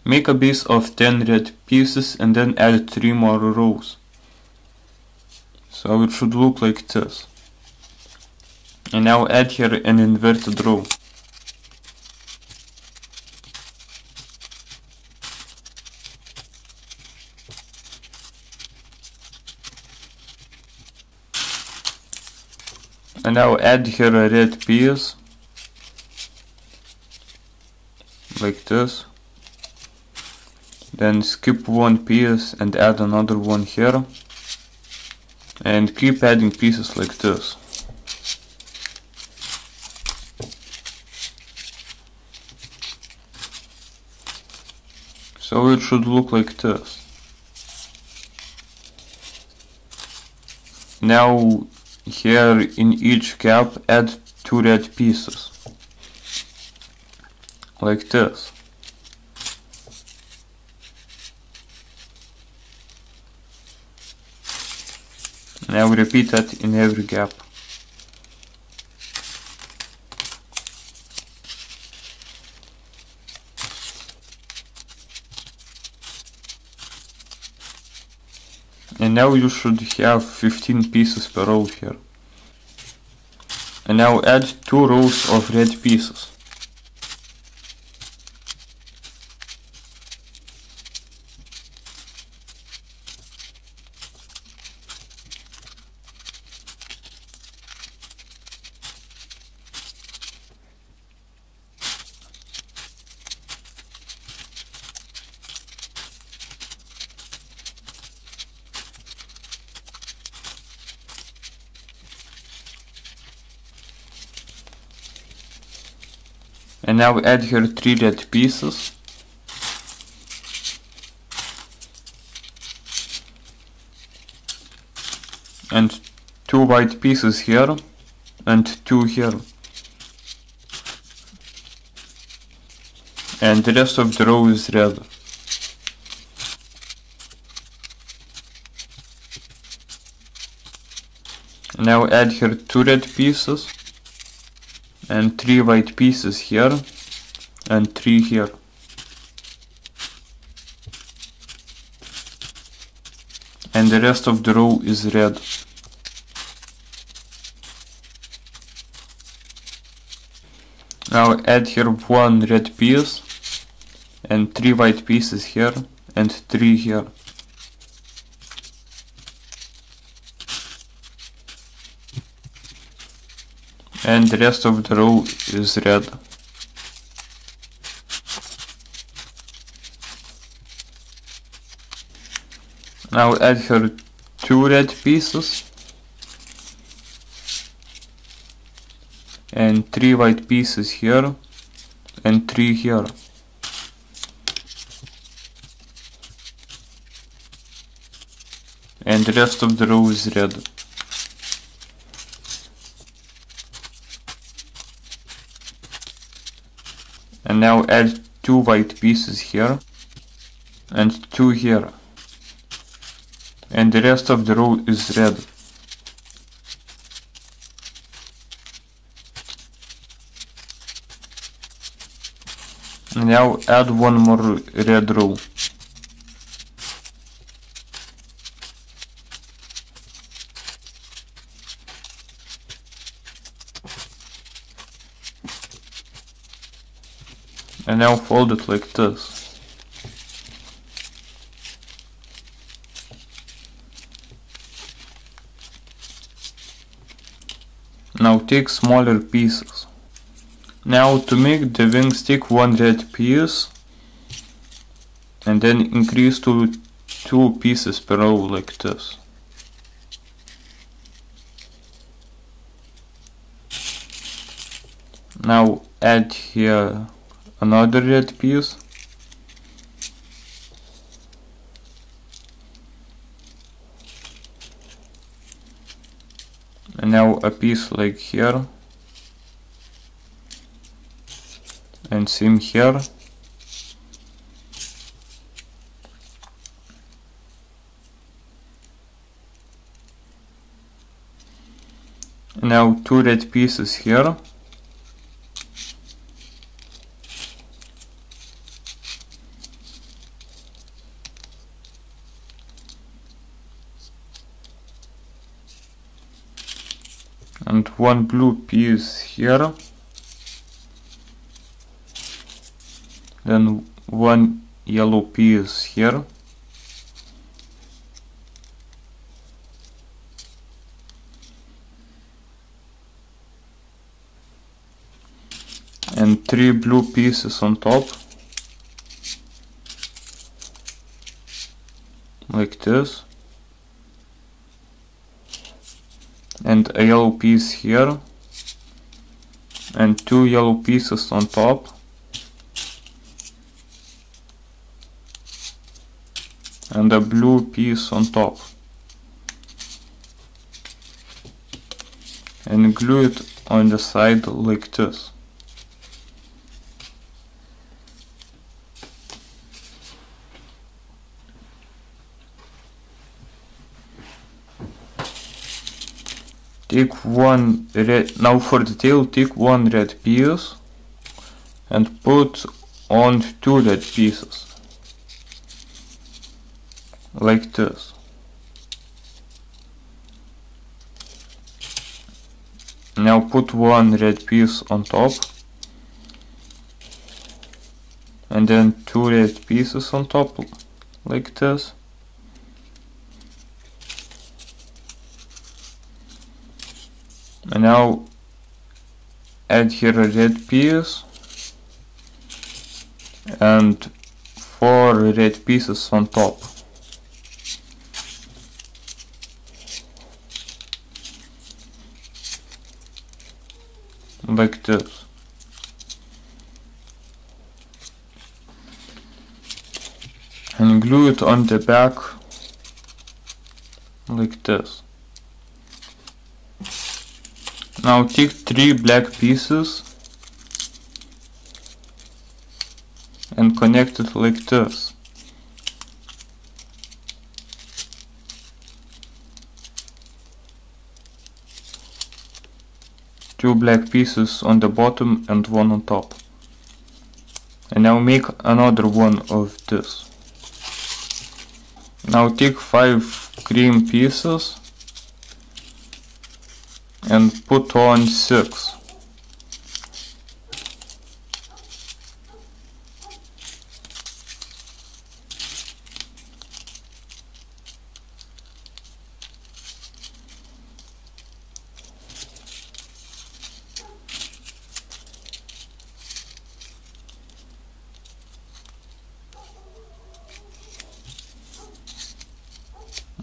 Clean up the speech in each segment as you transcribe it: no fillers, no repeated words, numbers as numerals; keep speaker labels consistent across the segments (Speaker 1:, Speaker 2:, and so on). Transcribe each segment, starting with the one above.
Speaker 1: Make a base of 10 red pieces and then add 3 more rows. So it should look like this. And now add here an inverted row. And now add here a red piece, like this. Then skip one piece and add another one here. And keep adding pieces like this. So it should look like this. Now here in each gap add 2 red pieces, like this. Now repeat that in every gap. And now you should have 15 pieces per row here. And now add 2 rows of red pieces. And now add here 3 red pieces. And 2 white pieces here. And 2 here. And the rest of the row is red. Now add here 2 red pieces. And 3 white pieces here, and 3 here. And the rest of the row is red. Now add here 1 red piece, and 3 white pieces here, and 3 here. And the rest of the row is red. Now add here 2 red pieces and 3 white pieces here and 3 here. And the rest of the row is red. And now add 2 white pieces here and 2 here. And the rest of the row is red. And now add 1 more red row. And now fold it like this. Now take smaller pieces. Now to make the wings, take 1 red piece and then increase to 2 pieces per row like this. Now add here another red piece and now a piece like here and same here. And now 2 red pieces here. take one blue piece here, then one yellow piece here, and 3 blue pieces on top, like this, and a yellow piece here, and 2 yellow pieces on top, and a blue piece on top, and glue it on the side like this. Take one red, now for the tail, take one red piece and put on 2 red pieces, like this. Now put one red piece on top, and then 2 red pieces on top, like this. And now add here a red piece and 4 red pieces on top. Like this. And glue it on the back like this. Now take 3 black pieces and connect it like this. Two black pieces on the bottom and 1 on top. And now make another one of this. Now take 5 cream pieces and put on 6.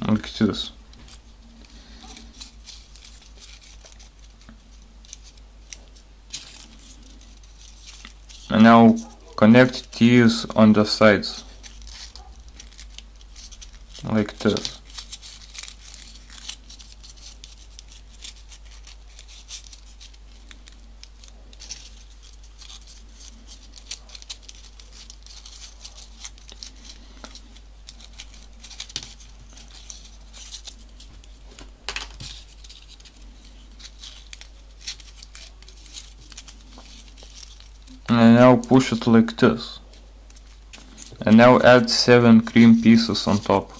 Speaker 1: Like this. And now connect these on the sides, like this. And now push it like this. And now add 7 cream pieces on top.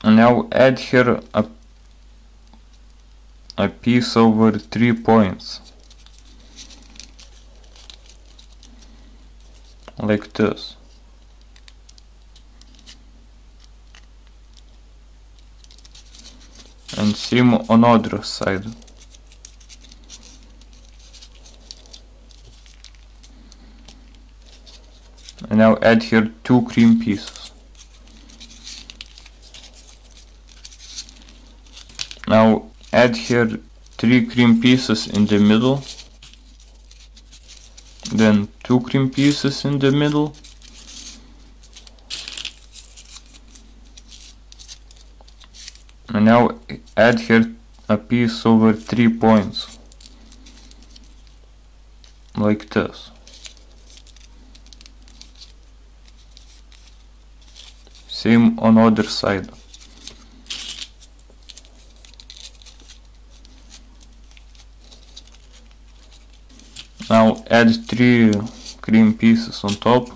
Speaker 1: And now add here a piece over 3 points. Like this. And same on other side. And now add here 2 cream pieces. Now add here 3 cream pieces in the middle, then 2 cream pieces in the middle, and now add here a piece over 3 points, like this. Same on other side. Now add 3 cream pieces on top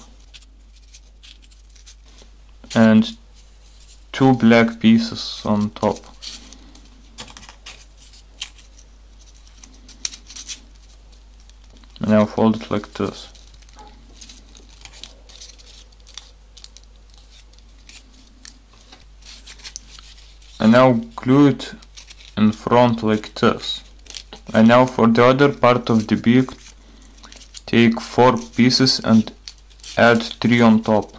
Speaker 1: and 2 black pieces on top. And now fold it like this. And now glue it in front like this. And now for the other part of the beak, take 4 pieces and add 3 on top.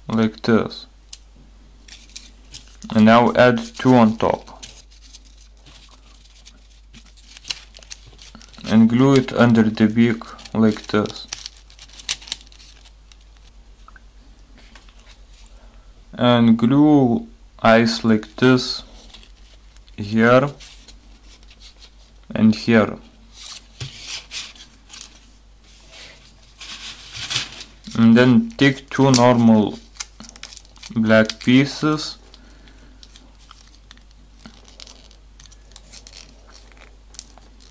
Speaker 1: Like this. And now add 2 on top. And glue it under the beak like this. And glue eyes like this here and here. And then take 2 normal black pieces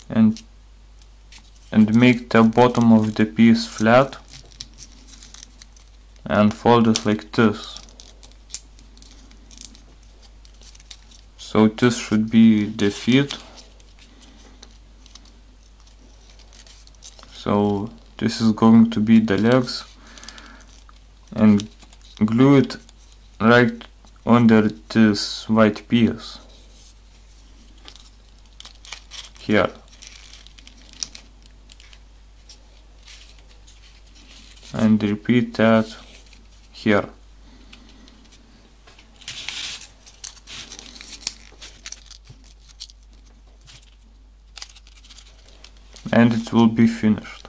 Speaker 1: and make the bottom of the piece flat and fold it like this. So this should be the feet. So this is going to be the legs, and glue it right under this white piece here. And repeat that here. And it will be finished.